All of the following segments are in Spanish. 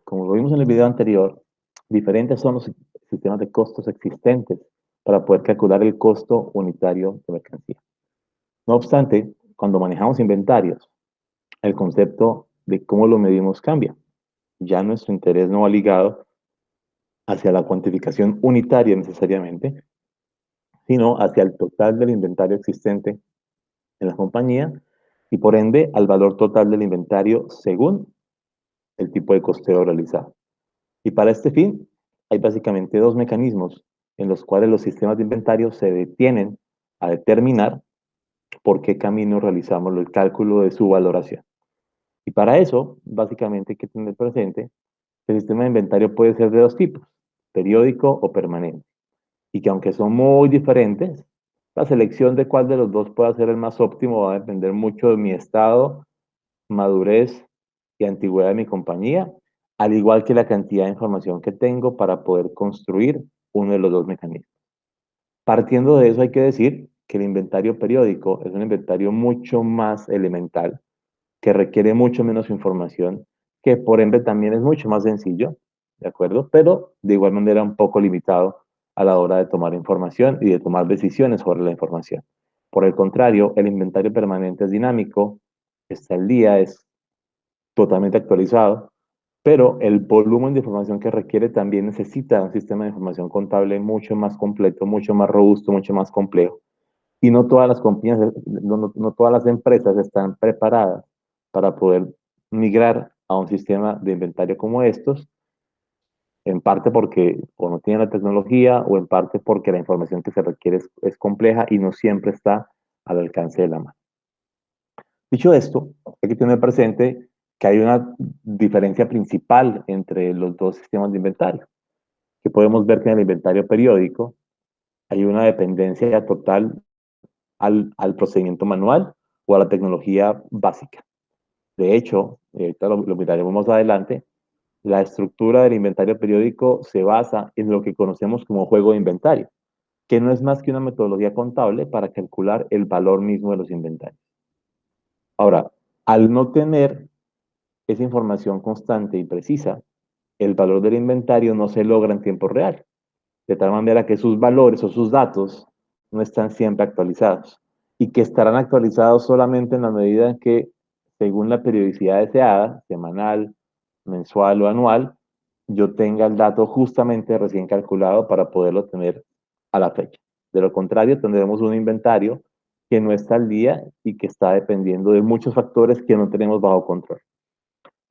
Como lo vimos en el video anterior, diferentes son los sistemas de costos existentes para poder calcular el costo unitario de mercancía. No obstante, cuando manejamos inventarios, el concepto de cómo lo medimos cambia. Ya nuestro interés no va ligado hacia la cuantificación unitaria necesariamente, sino hacia el total del inventario existente en la compañía y por ende al valor total del inventario según el tipo de costeo realizado. Y para este fin, hay básicamente dos mecanismos en los cuales los sistemas de inventario se detienen a determinar por qué camino realizamos el cálculo de su valoración. Y para eso, básicamente hay que tener presente que el sistema de inventario puede ser de dos tipos, periódico o permanente. Y que aunque son muy diferentes, la selección de cuál de los dos pueda ser el más óptimo va a depender mucho de mi estado, madurez y antigüedad de mi compañía, al igual que la cantidad de información que tengo para poder construir uno de los dos mecanismos. Partiendo de eso, hay que decir que el inventario periódico es un inventario mucho más elemental, que requiere mucho menos información, que por ende también es mucho más sencillo, ¿de acuerdo? Pero de igual manera un poco limitado a la hora de tomar información y de tomar decisiones sobre la información. Por el contrario, el inventario permanente es dinámico, está al día, es totalmente actualizado, pero el volumen de información que requiere también necesita un sistema de información contable mucho más completo, mucho más robusto, mucho más complejo. Y no todas las compañías, no todas las empresas están preparadas para poder migrar a un sistema de inventario como estos, en parte porque o no tienen la tecnología o en parte porque la información que se requiere es compleja y no siempre está al alcance de la mano. Dicho esto, hay que tener presente que hay una diferencia principal entre los dos sistemas de inventario, que podemos ver que en el inventario periódico hay una dependencia total al procedimiento manual o a la tecnología básica. De hecho, ahorita lo miraremos más adelante, la estructura del inventario periódico se basa en lo que conocemos como juego de inventario, que no es más que una metodología contable para calcular el valor mismo de los inventarios. Ahora, al no tener esa información constante y precisa, el valor del inventario no se logra en tiempo real, de tal manera que sus valores o sus datos no están siempre actualizados y que estarán actualizados solamente en la medida en que, según la periodicidad deseada, semanal, mensual o anual, yo tenga el dato justamente recién calculado para poderlo tener a la fecha. De lo contrario, tendremos un inventario que no está al día y que está dependiendo de muchos factores que no tenemos bajo control.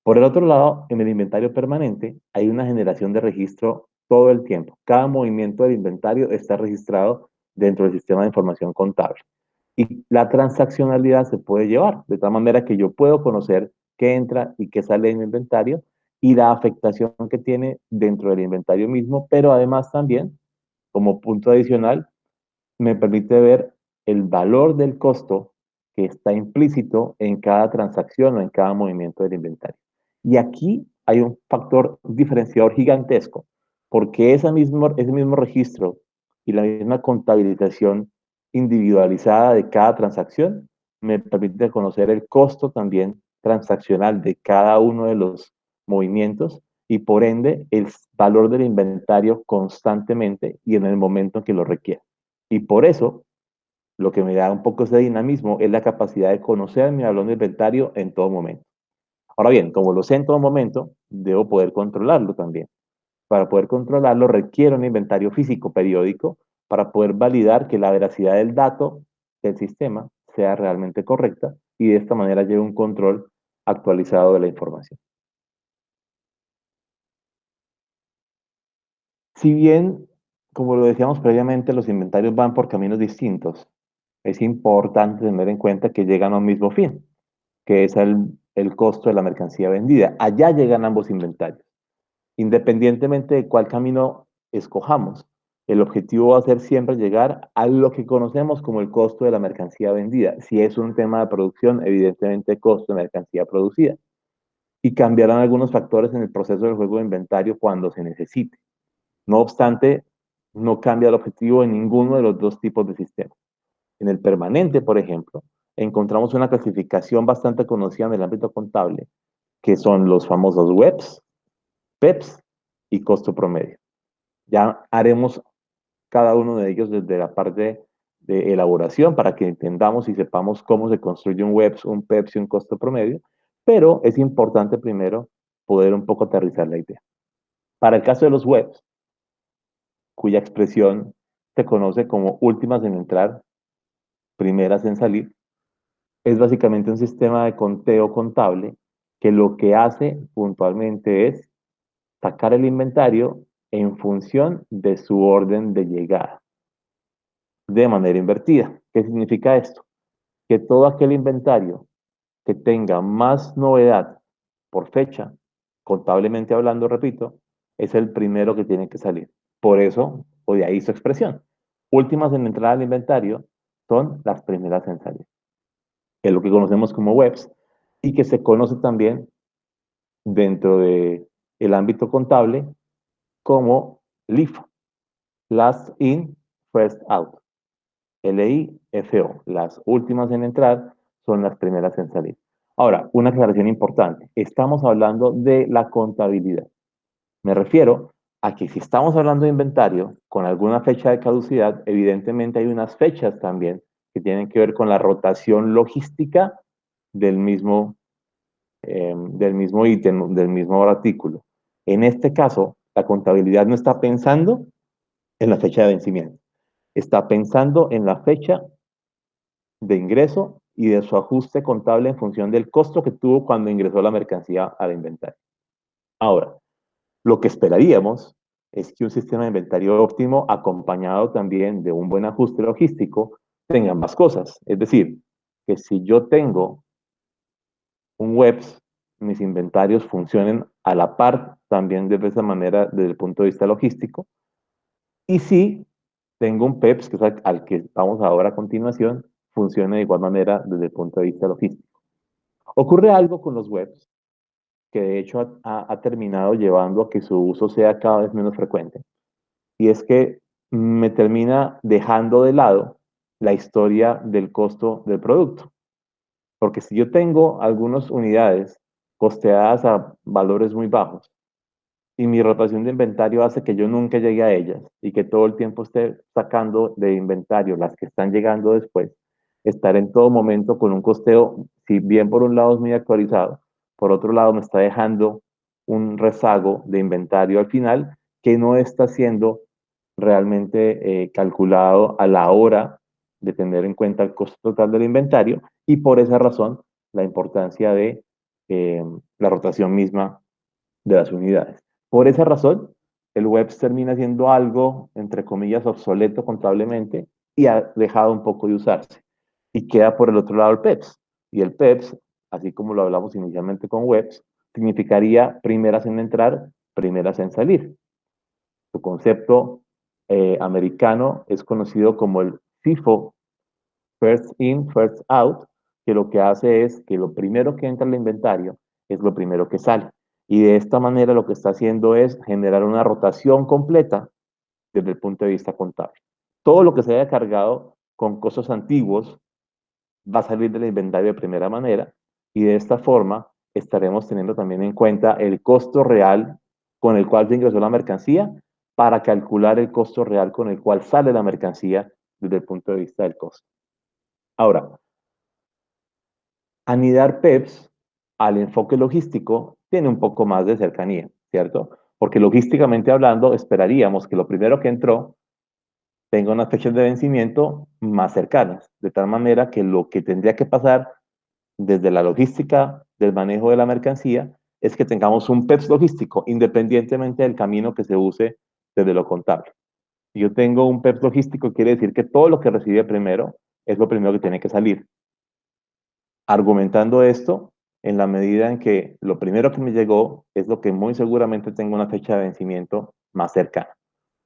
Por el otro lado, en el inventario permanente hay una generación de registro todo el tiempo. Cada movimiento del inventario está registrado dentro del sistema de información contable. Y la transaccionalidad se puede llevar, de tal manera que yo puedo conocer qué entra y qué sale en mi inventario y la afectación que tiene dentro del inventario mismo, pero además también, como punto adicional, me permite ver el valor del costo que está implícito en cada transacción o en cada movimiento del inventario. Y aquí hay un factor diferenciador gigantesco, porque ese mismo registro y la misma contabilización individualizada de cada transacción me permite conocer el costo también transaccional de cada uno de los movimientos y por ende el valor del inventario constantemente y en el momento en que lo requiere. Y por eso, lo que me da un poco ese dinamismo es la capacidad de conocer mi balón de inventario en todo momento. Ahora bien, como lo sé en todo momento, debo poder controlarlo también. Para poder controlarlo requiero un inventario físico periódico para poder validar que la veracidad del dato del sistema sea realmente correcta y de esta manera lleve un control actualizado de la información. Si bien, como lo decíamos previamente, los inventarios van por caminos distintos, es importante tener en cuenta que llegan a un mismo fin, que es el costo de la mercancía vendida. Allá llegan ambos inventarios. Independientemente de cuál camino escojamos, el objetivo va a ser siempre llegar a lo que conocemos como el costo de la mercancía vendida. Si es un tema de producción, evidentemente costo de mercancía producida. Y cambiarán algunos factores en el proceso del juego de inventario cuando se necesite. No obstante, no cambia el objetivo en ninguno de los dos tipos de sistemas. En el permanente, por ejemplo, encontramos una clasificación bastante conocida en el ámbito contable, que son los famosos webs PEPs y costo promedio. Ya haremos cada uno de ellos desde la parte de elaboración para que entendamos y sepamos cómo se construye un WEPS, un PEPS y un costo promedio, pero es importante primero poder un poco aterrizar la idea. Para el caso de los WEPS, cuya expresión se conoce como últimas en entrar, primeras en salir, es básicamente un sistema de conteo contable que lo que hace puntualmente es sacar el inventario en función de su orden de llegada, de manera invertida. ¿Qué significa esto? Que todo aquel inventario que tenga más novedad por fecha, contablemente hablando, repito, es el primero que tiene que salir. Por eso, o de ahí su expresión. Últimas en entrada al inventario son las primeras en salir. Es lo que conocemos como webs y que se conoce también dentro del ámbito contable como LIFO, Last In, First Out. LIFO, las últimas en entrar son las primeras en salir. Ahora, una aclaración importante. Estamos hablando de la contabilidad. Me refiero a que si estamos hablando de inventario con alguna fecha de caducidad, evidentemente hay unas fechas también que tienen que ver con la rotación logística del mismo ítem, del mismo artículo. En este caso, la contabilidad no está pensando en la fecha de vencimiento, está pensando en la fecha de ingreso y de su ajuste contable en función del costo que tuvo cuando ingresó la mercancía al inventario. Ahora, lo que esperaríamos es que un sistema de inventario óptimo, acompañado también de un buen ajuste logístico, tenga más cosas. Es decir, que si yo tengo un webs, mis inventarios funcionen a la par también de esa manera desde el punto de vista logístico. Y si tengo un PEPS, que es al que vamos ahora a continuación, funcione de igual manera desde el punto de vista logístico. Ocurre algo con los webs que de hecho ha terminado llevando a que su uso sea cada vez menos frecuente. Y es que me termina dejando de lado la historia del costo del producto. Porque si yo tengo algunas unidades costeadas a valores muy bajos y mi rotación de inventario hace que yo nunca llegue a ellas y que todo el tiempo esté sacando de inventario las que están llegando después, estar en todo momento con un costeo, si bien por un lado es muy actualizado, por otro lado me está dejando un rezago de inventario al final que no está siendo realmente calculado a la hora de tener en cuenta el costo total del inventario y por esa razón la importancia de la rotación misma de las unidades. Por esa razón, el WEBS termina siendo algo, entre comillas, obsoleto contablemente y ha dejado un poco de usarse. Y queda por el otro lado el PEPS. Y el PEPS, así como lo hablamos inicialmente con WEBS, significaría primeras en entrar, primeras en salir. Su concepto americano es conocido como el FIFO, First In, First Out, que lo que hace es que lo primero que entra al inventario es lo primero que sale. Y de esta manera lo que está haciendo es generar una rotación completa desde el punto de vista contable. Todo lo que se haya cargado con costos antiguos va a salir del inventario de primera manera y de esta forma estaremos teniendo también en cuenta el costo real con el cual se ingresó la mercancía para calcular el costo real con el cual sale la mercancía desde el punto de vista del costo. Ahora, anidar PEPs al enfoque logístico tiene un poco más de cercanía, ¿cierto? Porque logísticamente hablando, esperaríamos que lo primero que entró tenga unas fechas de vencimiento más cercanas, de tal manera que lo que tendría que pasar desde la logística del manejo de la mercancía es que tengamos un PEPs logístico, independientemente del camino que se use desde lo contable. Si yo tengo un PEPs logístico, quiere decir que todo lo que recibe primero es lo primero que tiene que salir. Argumentando esto, en la medida en que lo primero que me llegó es lo que muy seguramente tengo una fecha de vencimiento más cercana.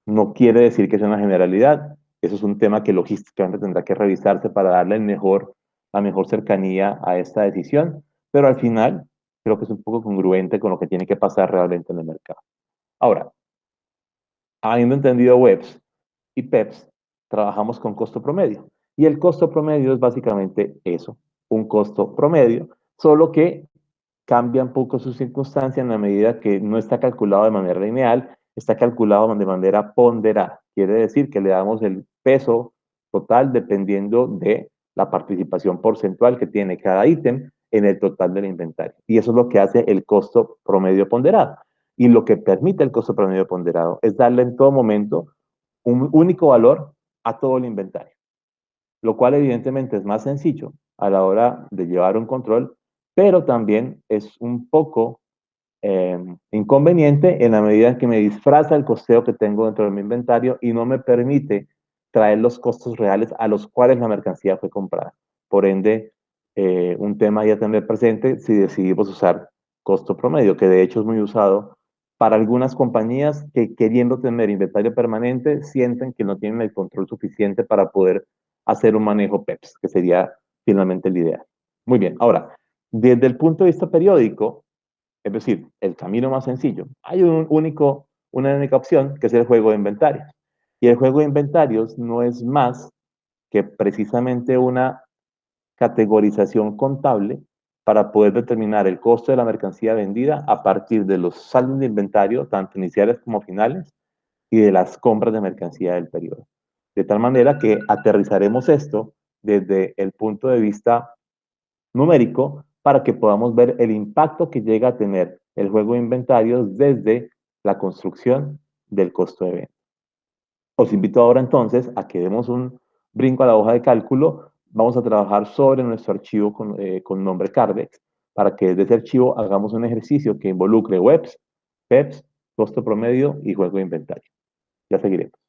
No quiere decir que sea una generalidad, eso es un tema que logísticamente tendrá que revisarse para darle la mejor cercanía a esta decisión, pero al final creo que es un poco congruente con lo que tiene que pasar realmente en el mercado. Ahora, habiendo entendido webs y PEPs, trabajamos con costo promedio. Y el costo promedio es básicamente eso, un costo promedio, solo que cambia un poco su circunstancia en la medida que no está calculado de manera lineal, está calculado de manera ponderada. Quiere decir que le damos el peso total dependiendo de la participación porcentual que tiene cada ítem en el total del inventario. Y eso es lo que hace el costo promedio ponderado. Y lo que permite el costo promedio ponderado es darle en todo momento un único valor a todo el inventario, lo cual evidentemente es más sencillo a la hora de llevar un control, pero también es un poco inconveniente en la medida en que me disfraza el costeo que tengo dentro de mi inventario y no me permite traer los costos reales a los cuales la mercancía fue comprada. Por ende, un tema ya tener presente si decidimos usar costo promedio, que de hecho es muy usado para algunas compañías que queriendo tener inventario permanente sienten que no tienen el control suficiente para poder hacer un manejo PEPS, que sería finalmente el ideal. Muy bien, ahora, desde el punto de vista periódico, es decir, el camino más sencillo. Hay una única opción, que es el juego de inventarios. Y el juego de inventarios no es más que precisamente una categorización contable para poder determinar el costo de la mercancía vendida a partir de los saldos de inventario, tanto iniciales como finales, y de las compras de mercancía del periodo. De tal manera que aterrizaremos esto desde el punto de vista numérico para que podamos ver el impacto que llega a tener el juego de inventarios desde la construcción del costo de venta. Os invito ahora entonces a que demos un brinco a la hoja de cálculo. Vamos a trabajar sobre nuestro archivo con nombre Cardex para que desde ese archivo hagamos un ejercicio que involucre webs, PEPs, costo promedio y juego de inventario. Ya seguiremos.